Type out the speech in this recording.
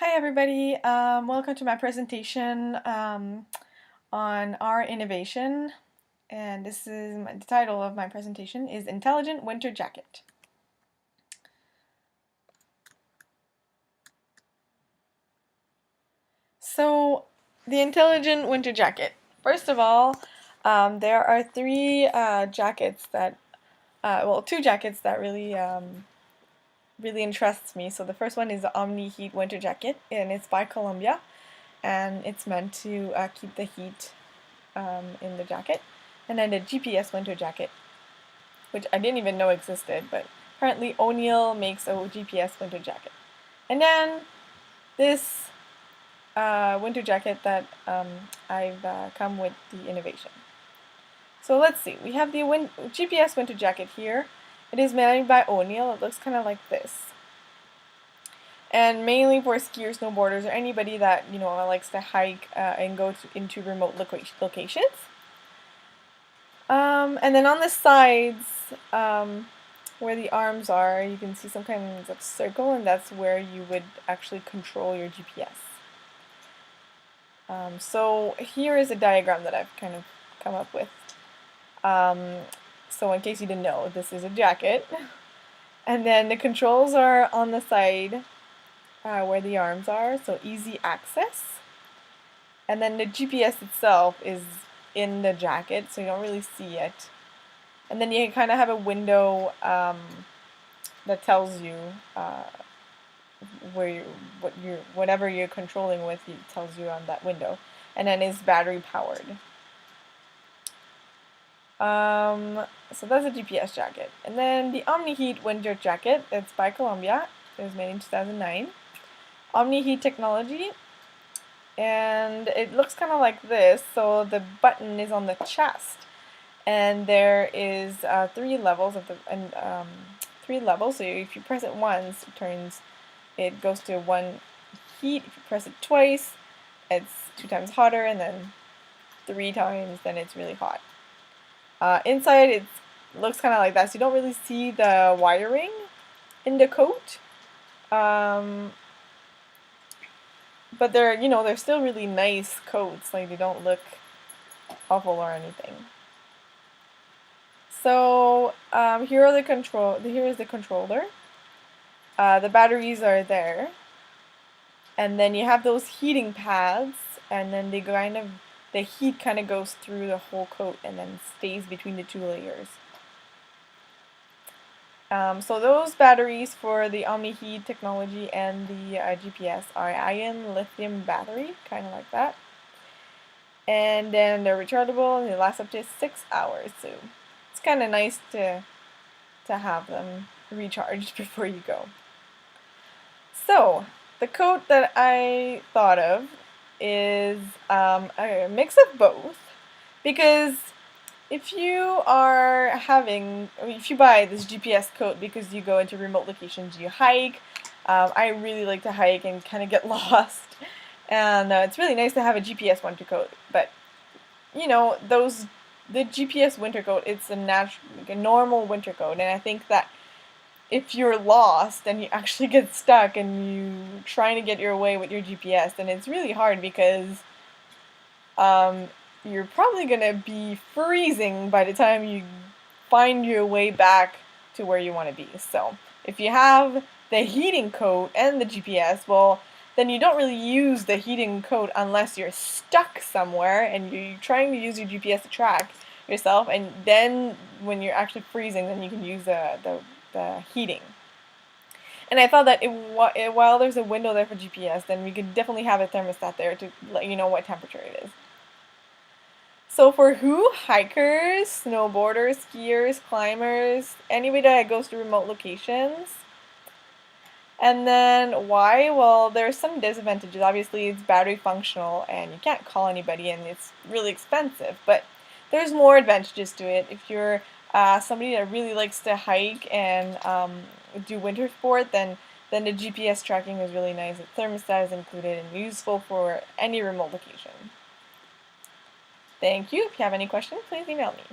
Hi everybody, welcome to my presentation on our innovation, and the title of my presentation is Intelligent Winter Jacket. So, the Intelligent Winter Jacket. First of all, there are three jackets that, two jackets that really interests me. So the first one is the Omni Heat Winter Jacket, and it's by Columbia, and it's meant to keep the heat in the jacket. And then the GPS winter jacket, which I didn't even know existed, but apparently O'Neill makes a GPS winter jacket. And then this winter jacket that I've come with the innovation. So let's see, we have the GPS winter jacket here. It is made by O'Neill. It looks kind of like this. And mainly for skiers, snowboarders, or anybody that likes to hike and go into remote locations. And then on the sides, where the arms are, you can see some kind of circle, and that's where you would actually control your GPS. So here is a diagram that I've kind of come up with. So in case you didn't know, this is a jacket. And then the controls are on the side where the arms are, so easy access. And then the GPS itself is in the jacket, so you don't really see it. And then you kind of have a window that tells you whatever you're controlling with, it tells you on that window. And then it's battery powered. So that's a GPS jacket. And then the Omni Heat winter jacket, it's by Columbia. It was made in 2009. Omni Heat technology. And it looks kind of like this. So the button is on the chest. And there is three levels of three levels. So if you press it once, it goes to 1 heat. If you press it twice, it's 2 times hotter, and then 3 times, then it's really hot. Inside, it looks kind of like that. So you don't really see the wiring in the coat, but they're still really nice coats. Like, they don't look awful or anything. So here is the controller. The batteries are there, and then you have those heating pads, and then the heat kind of goes through the whole coat and then stays between the 2 layers. So those batteries for the Omni Heat technology and the GPS are ion lithium battery, kind of like that. And then they're rechargeable, and they last up to 6 hours. So it's kind of nice to have them recharged before you go. So the coat that I thought of is a mix of both, because if you buy this GPS coat because you go into remote locations, you hike. I really like to hike and kind of get lost, and it's really nice to have a GPS winter coat. But the GPS winter coat, it's a normal winter coat, and I think that if you're lost and you actually get stuck and you're trying to get your way with your GPS, then it's really hard, because you're probably going to be freezing by the time you find your way back to where you want to be. So if you have the heating coat and the GPS, well, then you don't really use the heating coat unless you're stuck somewhere and you're trying to use your GPS to track yourself, and then when you're actually freezing, then you can use the heating. And I thought that while there's a window there for GPS, then we could definitely have a thermostat there to let you know what temperature it is. So for hikers, snowboarders, skiers, climbers, anybody that goes to remote locations. And then why? Well, there's some disadvantages. Obviously, it's battery functional, and you can't call anybody, and it's really expensive. But there's more advantages to it. If you're somebody that really likes to hike and do winter sport, then the GPS tracking is really nice. The thermostat is included and useful for any remote location. Thank you. If you have any questions, please email me.